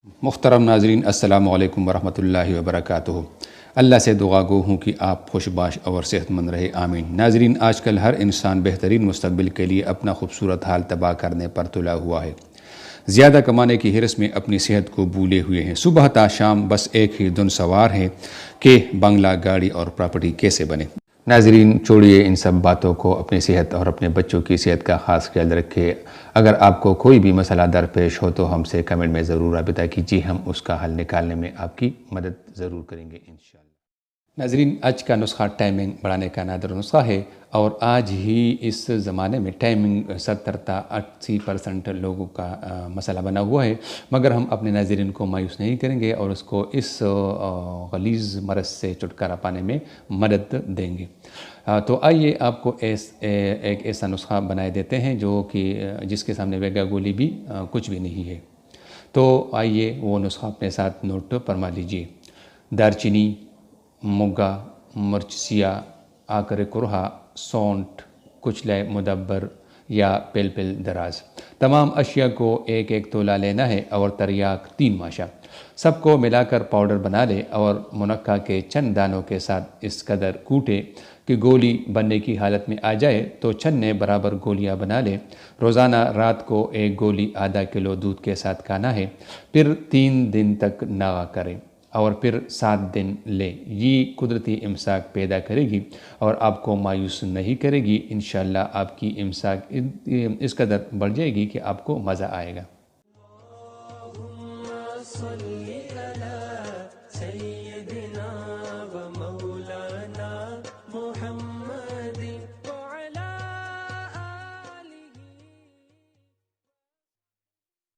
محترم ناظرین، السلام علیکم ورحمۃ اللہ وبرکاتہ۔ اللہ سے دعا گو ہوں کہ آپ خوش باش اور صحت مند رہے، آمین۔ ناظرین، آج کل ہر انسان بہترین مستقبل کے لیے اپنا خوبصورت حال تباہ کرنے پر تلا ہوا ہے۔ زیادہ کمانے کی حرص میں اپنی صحت کو بھولے ہوئے ہیں۔ صبح تا شام بس ایک ہی دھن سوار ہے کہ بنگلہ، گاڑی اور پراپرٹی کیسے بنے۔ ناظرین، چھوڑیے ان سب باتوں کو، اپنی صحت اور اپنے بچوں کی صحت کا خاص خیال رکھے۔ اگر آپ کو کوئی بھی مسئلہ درپیش ہو تو ہم سے کمنٹ میں ضرور رابطہ کیجیے، ہم اس کا حل نکالنے میں آپ کی مدد ضرور کریں گے انشاءاللہ۔ ناظرین، آج کا نسخہ ٹائمنگ بڑھانے کا نادر نسخہ ہے، اور آج ہی اس زمانے میں ٹائمنگ 70 تا 80% لوگوں کا مسئلہ بنا ہوا ہے، مگر ہم اپنے ناظرین کو مایوس نہیں کریں گے اور اس کو اس غلیظ مرض سے چھٹکارا پانے میں مدد دیں گے۔ تو آئیے آپ کو ایک ایسا نسخہ بنائے دیتے ہیں جو کہ جس کے سامنے ویگا گولی بھی کچھ بھی نہیں ہے۔ تو آئیے وہ نسخہ اپنے ساتھ نوٹ فرما لیجیے۔ دارچینی، مگا، مرچ سیاہ، آکر کرہا، سونٹ، کچلے مدبر یا پلپل دراز، تمام اشیاء کو ایک ایک تولہ لینا ہے، اور تریاک 3 ماشا۔ سب کو ملا کر پاؤڈر بنا لے اور منقع کے چند دانوں کے ساتھ اس قدر کوٹے کہ گولی بننے کی حالت میں آ جائے تو چھنے برابر گولیاں بنا لے۔ روزانہ رات کو ایک گولی آدھا کلو دودھ کے ساتھ کھانا ہے، پھر 3 دن تک ناغہ کرے اور پھر 7 دن لے۔ یہ قدرتی امساک پیدا کرے گی اور آپ کو مایوس نہیں کرے گی۔ انشاءاللہ آپ کی امساک اس قدر بڑھ جائے گی کہ آپ کو مزہ آئے گا۔ اللهم صل على سيدنا